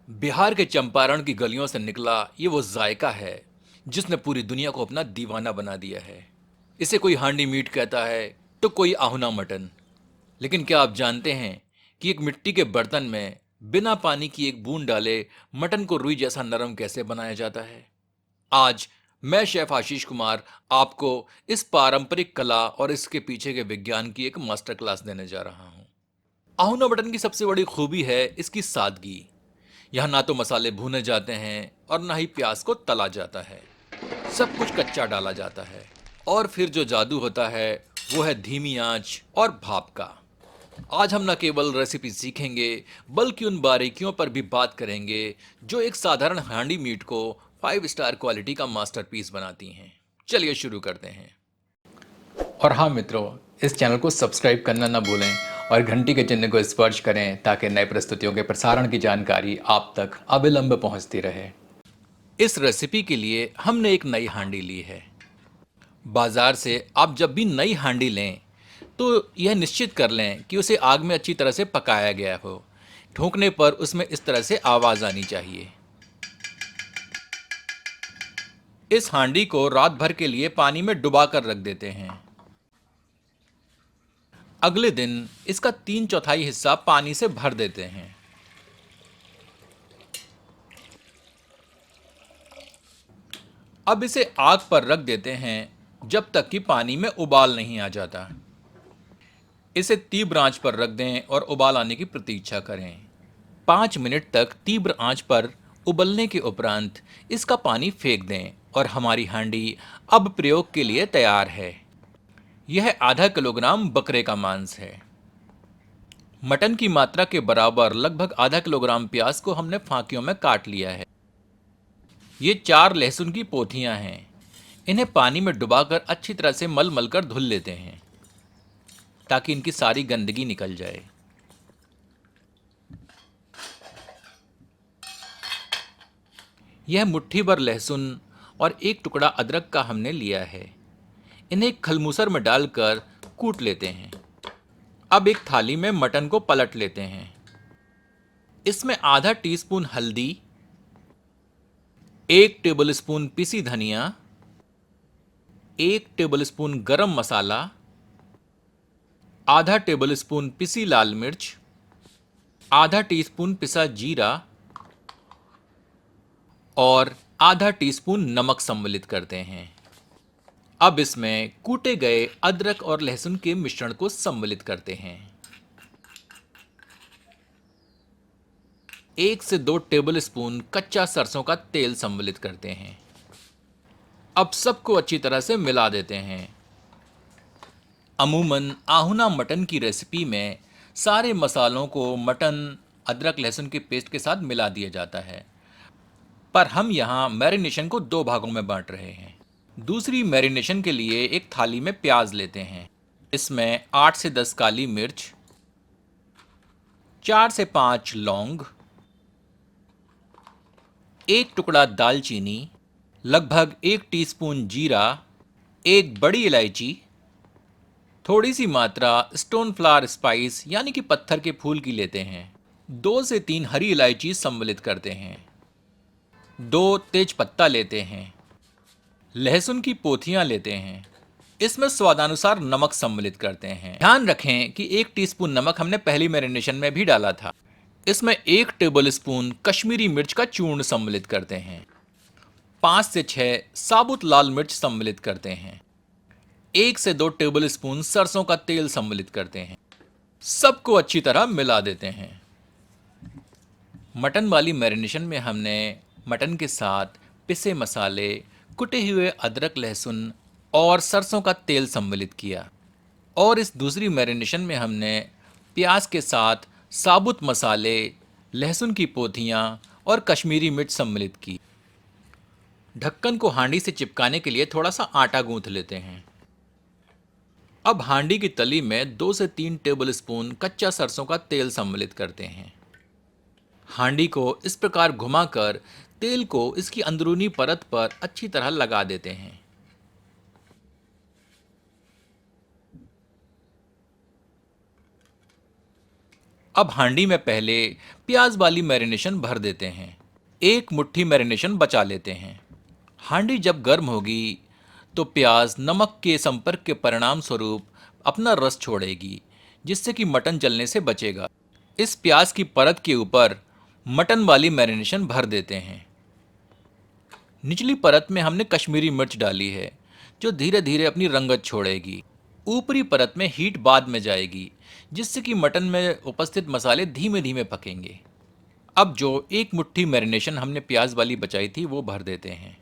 बिहार के चंपारण की गलियों से निकला ये वो जायका है जिसने पूरी दुनिया को अपना दीवाना बना दिया है। इसे कोई हांडी मीट कहता है तो कोई आहुना मटन। लेकिन क्या आप जानते हैं कि एक मिट्टी के बर्तन में बिना पानी की एक बूंद डाले मटन को रुई जैसा नरम कैसे बनाया जाता है? आज मैं शेफ आशीष कुमार आपको इस पारंपरिक कला और इसके पीछे के विज्ञान की एक मास्टर क्लास देने जा रहा हूं। आहुना मटन की सबसे बड़ी खूबी है इसकी सादगी। यहाँ ना तो मसाले भूने जाते हैं और ना ही प्याज को तला जाता है। सब कुछ कच्चा डाला जाता है और फिर जो जादू होता है वो है धीमी आंच और भाप का। आज हम न केवल रेसिपी सीखेंगे बल्कि उन बारीकियों पर भी बात करेंगे जो एक साधारण हांडी मीट को 5 स्टार क्वालिटी का मास्टरपीस बनाती हैं। चलिए शुरू करते हैं। और हाँ मित्रों, इस चैनल को सब्सक्राइब करना ना भूलें और घंटी के चिन्ह को स्पर्श करें ताकि नए प्रस्तुतियों के प्रसारण की जानकारी आप तक अविलंब पहुंचती रहे। इस रेसिपी के लिए हमने एक नई हांडी ली है। बाजार से आप जब भी नई हांडी लें तो यह निश्चित कर लें कि उसे आग में अच्छी तरह से पकाया गया हो। ठोकने पर उसमें इस तरह से आवाज़ आनी चाहिए। इस हांडी को रात भर के लिए पानी में डुबा कर रख देते हैं। अगले दिन इसका 3/4 हिस्सा पानी से भर देते हैं। अब इसे आग पर रख देते हैं जब तक कि पानी में उबाल नहीं आ जाता। इसे तीव्र आंच पर रख दें और उबाल आने की प्रतीक्षा करें। 5 मिनट तक तीव्र आंच पर उबलने के उपरांत इसका पानी फेंक दें और हमारी हांडी अब प्रयोग के लिए तैयार है। यह आधा किलोग्राम बकरे का मांस है। मटन की मात्रा के बराबर लगभग आधा किलोग्राम प्याज को हमने फांकियों में काट लिया है। ये 4 लहसुन की पोथियां हैं। इन्हें पानी में डुबाकर अच्छी तरह से मल मल कर धुल लेते हैं ताकि इनकी सारी गंदगी निकल जाए। यह मुट्ठी भर लहसुन और एक टुकड़ा अदरक का हमने लिया है। इन्हें एक खलमूसर में डालकर कूट लेते हैं। अब एक थाली में मटन को पलट लेते हैं। इसमें आधा टीस्पून हल्दी, 1 टेबलस्पून पिसी धनिया, 1 टेबलस्पून गरम मसाला, आधा टेबलस्पून पिसी लाल मिर्च, आधा टीस्पून पिसा जीरा और आधा टीस्पून नमक सम्मिलित करते हैं। अब इसमें कूटे गए अदरक और लहसुन के मिश्रण को सम्मिलित करते हैं। 1 से 2 टेबलस्पून कच्चा सरसों का तेल सम्मिलित करते हैं। अब सबको अच्छी तरह से मिला देते हैं। अमूमन आहुना मटन की रेसिपी में सारे मसालों को मटन, अदरक लहसुन के पेस्ट के साथ मिला दिया जाता है, पर हम यहाँ मैरिनेशन को 2 भागों में बांट रहे हैं। दूसरी मैरिनेशन के लिए एक थाली में प्याज लेते हैं। इसमें 8 से 10 काली मिर्च, 4 से 5 लौंग, एक टुकड़ा दालचीनी, लगभग 1 टीस्पून जीरा, एक बड़ी इलायची, थोड़ी सी मात्रा स्टोन फ्लावर स्पाइस यानी कि पत्थर के फूल की लेते हैं। 2 से 3 हरी इलायची सम्मिलित करते हैं। 2 तेज पत्ता लेते हैं। लहसुन की पोथियां लेते हैं। इसमें स्वादानुसार नमक सम्मिलित करते हैं। ध्यान रखें कि 1 टीस्पून नमक हमने पहली मैरिनेशन में भी डाला था। इसमें 1 टेबलस्पून कश्मीरी मिर्च का चूर्ण सम्मिलित करते हैं। 5 से 6 साबुत लाल मिर्च सम्मिलित करते हैं। 1 से 2 टेबलस्पून सरसों का तेल सम्मिलित करते हैं। सबको अच्छी तरह मिला देते हैं। मटन वाली मैरिनेशन में हमने मटन के साथ पिसे मसाले, कुटे हुए अदरक लहसुन और सरसों का तेल सम्मिलित किया और इस दूसरी मैरिनेशन में हमने प्याज के साथ साबुत मसाले, लहसुन की पोथियां और कश्मीरी मिर्च सम्मिलित की। ढक्कन को हांडी से चिपकाने के लिए थोड़ा सा आटा गूंथ लेते हैं। अब हांडी की तली में 2 से 3 टेबलस्पून कच्चा सरसों का तेल सम्मिलित करते हैं। हांडी को इस प्रकार घुमाकर तेल को इसकी अंदरूनी परत पर अच्छी तरह लगा देते हैं। अब हांडी में पहले प्याज वाली मैरिनेशन भर देते हैं। एक मुट्ठी मैरिनेशन बचा लेते हैं। हांडी जब गर्म होगी तो प्याज नमक के संपर्क के परिणाम स्वरूप अपना रस छोड़ेगी, जिससे कि मटन जलने से बचेगा। इस प्याज की परत के ऊपर मटन वाली मैरिनेशन भर देते हैं। निचली परत में हमने कश्मीरी मिर्च डाली है, जो धीरे धीरे अपनी रंगत छोड़ेगी। ऊपरी परत में हीट बाद में जाएगी, जिससे कि मटन में उपस्थित मसाले धीमे धीमे पकेंगे। अब जो एक मुट्ठी मैरिनेशन हमने प्याज वाली बचाई थी वो भर देते हैं।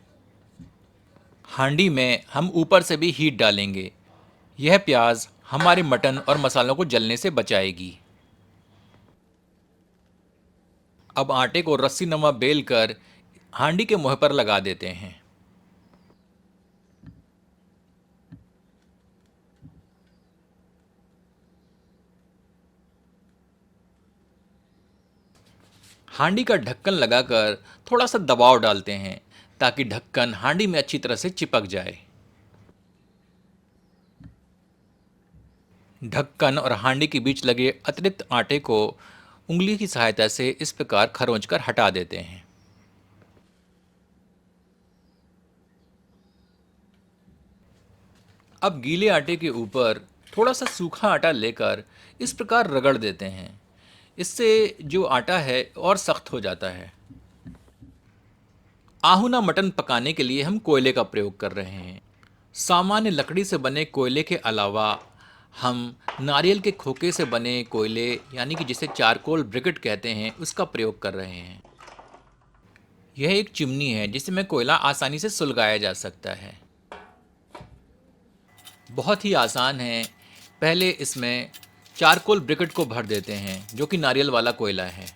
हांडी में हम ऊपर से भी हीट डालेंगे। यह प्याज हमारे मटन और मसालों को जलने से बचाएगी। अब आटे को रस्सी नुमा बेल कर हांडी के मुंह पर लगा देते हैं। हांडी का ढक्कन लगाकर थोड़ा सा दबाव डालते हैं, ताकि ढक्कन हांडी में अच्छी तरह से चिपक जाए। ढक्कन और हांडी के बीच लगे अतिरिक्त आटे को उंगली की सहायता से इस प्रकार खरोंच कर हटा देते हैं। अब गीले आटे के ऊपर थोड़ा सा सूखा आटा लेकर इस प्रकार रगड़ देते हैं। इससे जो आटा है और सख्त हो जाता है। आहूना मटन पकाने के लिए हम कोयले का प्रयोग कर रहे हैं। सामान्य लकड़ी से बने कोयले के अलावा हम नारियल के खोखे से बने कोयले, यानी कि जिसे चारकोल ब्रिकेट कहते हैं, उसका प्रयोग कर रहे हैं। यह एक चिमनी है जिसमें कोयला आसानी से सुलगाया जा सकता है। बहुत ही आसान है। पहले इसमें चारकोल ब्रिकेट को भर देते हैं, जो कि नारियल वाला कोयला है।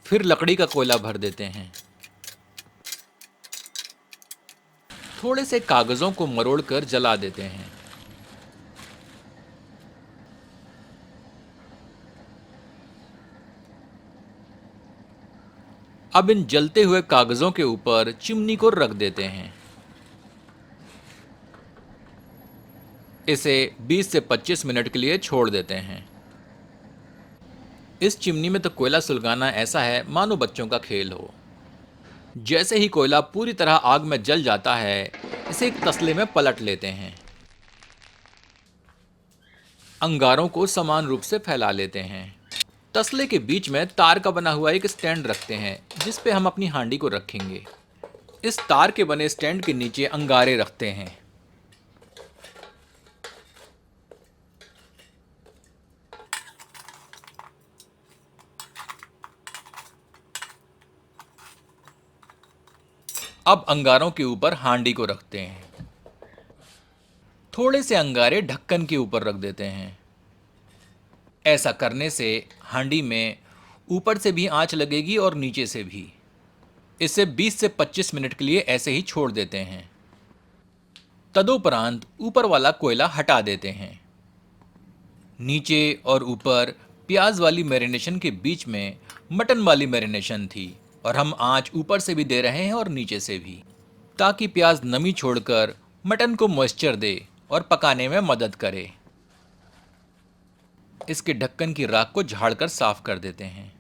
फिर लकड़ी का कोयला भर देते हैं। थोड़े से कागज़ों को मरोड़कर जला देते हैं। अब इन जलते हुए कागज़ों के ऊपर चिमनी को रख देते हैं। इसे 20 से 25 मिनट के लिए छोड़ देते हैं। इस चिमनी में तो कोयला सुलगाना ऐसा है मानो बच्चों का खेल हो। जैसे ही कोयला पूरी तरह आग में जल जाता है, इसे एक तसले में पलट लेते हैं। अंगारों को समान रूप से फैला लेते हैं। तसले के बीच में तार का बना हुआ एक स्टैंड रखते हैं, जिस पे हम अपनी हांडी को रखेंगे। इस तार के बने स्टैंड के नीचे अंगारे रखते हैं। अब अंगारों के ऊपर हांडी को रखते हैं। थोड़े से अंगारे ढक्कन के ऊपर रख देते हैं। ऐसा करने से हांडी में ऊपर से भी आंच लगेगी और नीचे से भी। इसे 20 से 25 मिनट के लिए ऐसे ही छोड़ देते हैं। तदुपरांत ऊपर वाला कोयला हटा देते हैं। नीचे और ऊपर प्याज वाली मैरिनेशन के बीच में मटन वाली मैरिनेशन थी, और हम आंच ऊपर से भी दे रहे हैं और नीचे से भी, ताकि प्याज नमी छोड़कर मटन को मॉइस्चर दे और पकाने में मदद करे। इसके ढक्कन की राख को झाड़कर साफ कर देते हैं।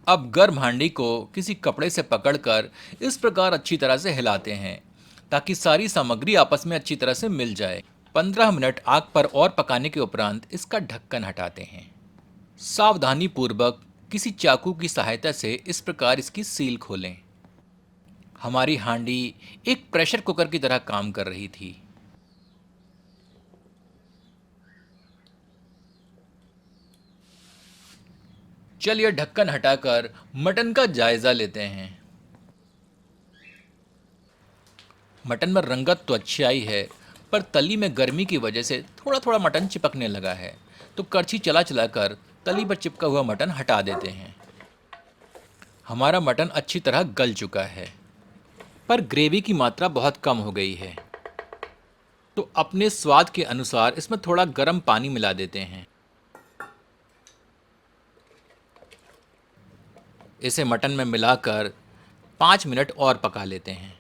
अब गर्म हांडी को किसी कपड़े से पकड़कर इस प्रकार अच्छी तरह से हिलाते हैं, ताकि सारी सामग्री आपस में अच्छी तरह से मिल जाए। 15 मिनट आग पर और पकाने के उपरांत इसका ढक्कन हटाते हैं। सावधानी पूर्वक किसी चाकू की सहायता से इस प्रकार इसकी सील खोलें। हमारी हांडी एक प्रेशर कुकर की तरह काम कर रही थी। चलिए ढक्कन हटाकर मटन का जायजा लेते हैं। मटन में रंगत तो अच्छी आई है, पर तली में गर्मी की वजह से थोड़ा थोड़ा मटन चिपकने लगा है, तो करछी चला चलाकर तली पर चिपका हुआ मटन हटा देते हैं। हमारा मटन अच्छी तरह गल चुका है, पर ग्रेवी की मात्रा बहुत कम हो गई है, तो अपने स्वाद के अनुसार इसमें थोड़ा गर्म पानी मिला देते हैं। इसे मटन में मिलाकर 5 मिनट और पका लेते हैं।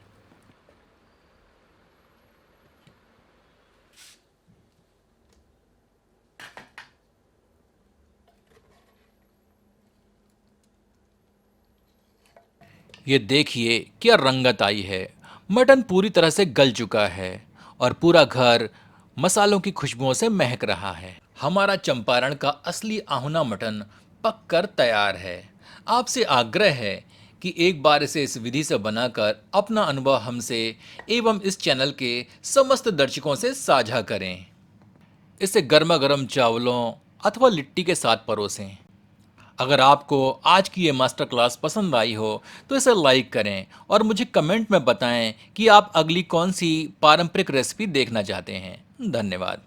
ये देखिए क्या रंगत आई है। मटन पूरी तरह से गल चुका है और पूरा घर मसालों की खुशबुओं से महक रहा है। हमारा चंपारण का असली आहुना मटन पककर तैयार है। आपसे आग्रह है कि एक बार इसे इस विधि से बनाकर अपना अनुभव हमसे एवं इस चैनल के समस्त दर्शकों से साझा करें। इसे गर्मा गर्म चावलों अथवा लिट्टी के साथ परोसें। अगर आपको आज की ये मास्टर क्लास पसंद आई हो तो इसे लाइक करें और मुझे कमेंट में बताएं कि आप अगली कौन सी पारंपरिक रेसिपी देखना चाहते हैं। धन्यवाद।